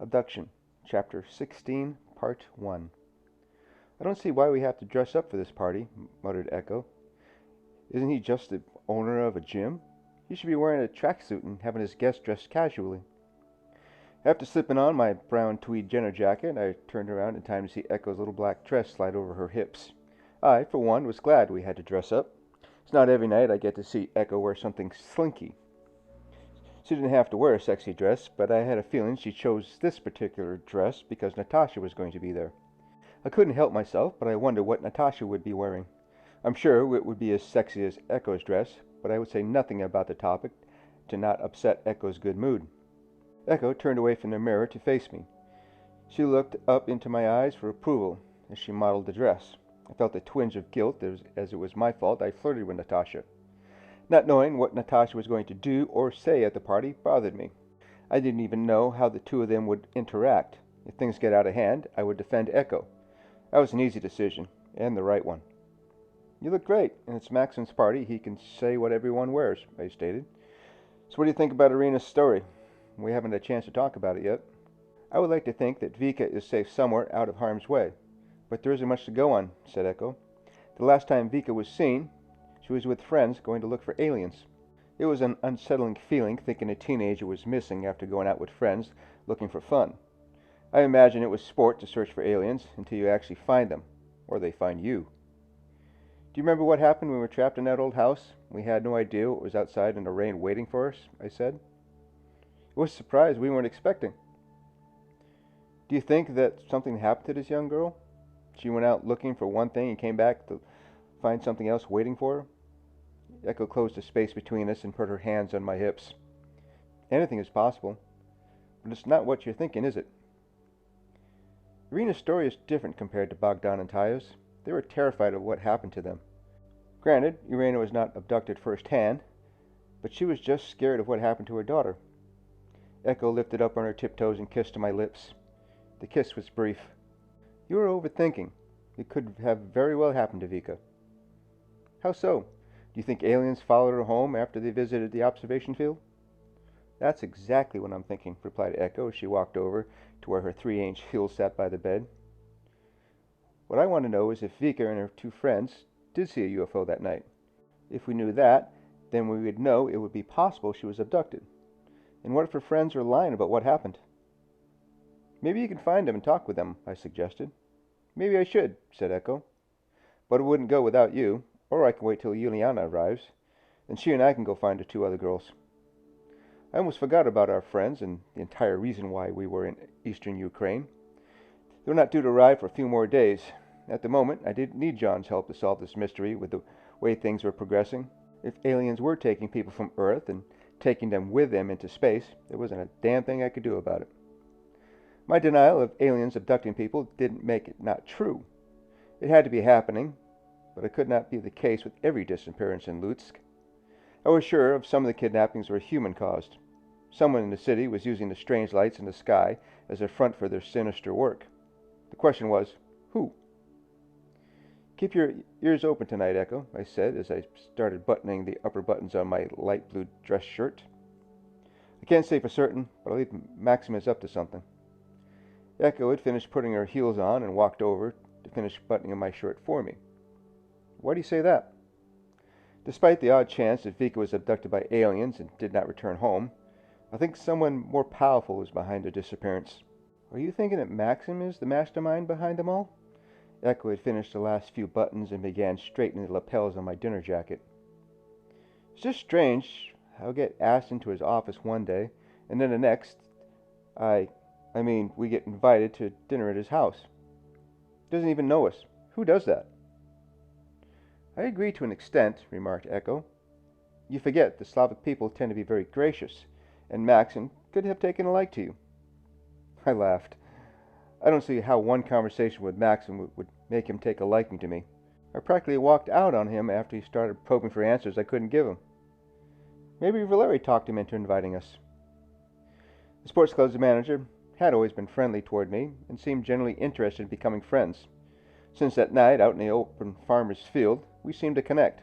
Abduction, Chapter 16, Part 1. "I don't see why we have to dress up for this party," muttered Echo. "Isn't he just the owner of a gym? He should be wearing a tracksuit and having his guests dressed casually." After slipping on my brown tweed dinner jacket, I turned around in time to see Echo's little black dress slide over her hips. I, for one, was glad we had to dress up. It's not every night I get to see Echo wear something slinky. She didn't have to wear a sexy dress, but I had a feeling she chose this particular dress because Natasha was going to be there. I couldn't help myself, but I wondered what Natasha would be wearing. I'm sure it would be as sexy as Echo's dress, but I would say nothing about the topic to not upset Echo's good mood. Echo turned away from the mirror to face me. She looked up into my eyes for approval as she modeled the dress. I felt a twinge of guilt as it was my fault I flirted with Natasha. Not knowing what Natasha was going to do or say at the party bothered me. I didn't even know how the two of them would interact. If things get out of hand, I would defend Echo. That was an easy decision, and the right one. "You look great, and it's Maxim's party. He can say what everyone wears," I stated. "So what do you think about Irina's story? We haven't had a chance to talk about it yet." "I would like to think that Vika is safe somewhere out of harm's way, but there isn't much to go on," said Echo. "The last time Vika was seen, she was with friends going to look for aliens. It was an unsettling feeling thinking a teenager was missing after going out with friends looking for fun. I imagine it was sport to search for aliens until you actually find them, or they find you." "Do you remember what happened when we were trapped in that old house? We had no idea what was outside in the rain waiting for us," I said. "It was a surprise we weren't expecting." "Do you think that something happened to this young girl? She went out looking for one thing and came back to find something else waiting for her?" Echo closed the space between us and put her hands on my hips. "Anything is possible, but it's not what you're thinking, is it?" Irina's story is different compared to Bogdan and Taya's. They were terrified of what happened to them. Granted, Irina was not abducted firsthand, but she was just scared of what happened to her daughter. Echo lifted up on her tiptoes and kissed my lips. The kiss was brief. "You are overthinking. It could have very well happened to Vika." "How so? Do you think aliens followed her home after they visited the observation field?" "That's exactly what I'm thinking," replied Echo as she walked over to where her 3-inch heels sat by the bed. "What I want to know is if Vika and her two friends did see a UFO that night. If we knew that, then we would know it would be possible she was abducted. And what if her friends are lying about what happened?" "Maybe you can find them and talk with them," I suggested. "Maybe I should," said Echo. "But it wouldn't go without you, or I can wait till Yuliana arrives. Then she and I can go find the two other girls." I almost forgot about our friends and the entire reason why we were in eastern Ukraine. They were not due to arrive for a few more days. At the moment, I didn't need John's help to solve this mystery with the way things were progressing. If aliens were taking people from Earth and taking them with them into space, there wasn't a damn thing I could do about it. My denial of aliens abducting people didn't make it not true. It had to be happening, but it could not be the case with every disappearance in Lutsk. I was sure of some of the kidnappings were human-caused. Someone in the city was using the strange lights in the sky as a front for their sinister work. The question was, who? "Keep your ears open tonight, Echo," I said as I started buttoning the upper buttons on my light blue dress shirt. "I can't say for certain, but I believe Maxim is up to something." Echo had finished putting her heels on and walked over to finish buttoning my shirt for me. "Why do you say that?" "Despite the odd chance that Vika was abducted by aliens and did not return home, I think someone more powerful was behind her disappearance." "Are you thinking that Maxim is the mastermind behind them all?" Echo had finished the last few buttons and began straightening the lapels on my dinner jacket. "It's just strange. I'll get asked into his office one day, and then the next, we get invited to dinner at his house. He doesn't even know us. Who does that?" "I agree to an extent," remarked Echo. "You forget the Slavic people tend to be very gracious, and Maxim could have taken a like to you." I laughed. I don't see how one conversation with Maxim would make him take a liking to me. I practically walked out on him after he started probing for answers I couldn't give him. Maybe Valeri talked him into inviting us. The sports club's manager had always been friendly toward me and seemed generally interested in becoming friends. Since that night out in the open farmer's field, we seemed to connect.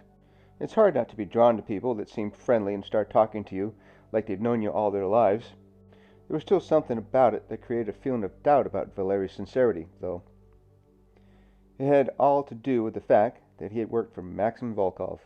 It's hard not to be drawn to people that seem friendly and start talking to you like they've known you all their lives. There was still something about it that created a feeling of doubt about Valeri's sincerity, though. It had all to do with the fact that he had worked for Maxim Volkov,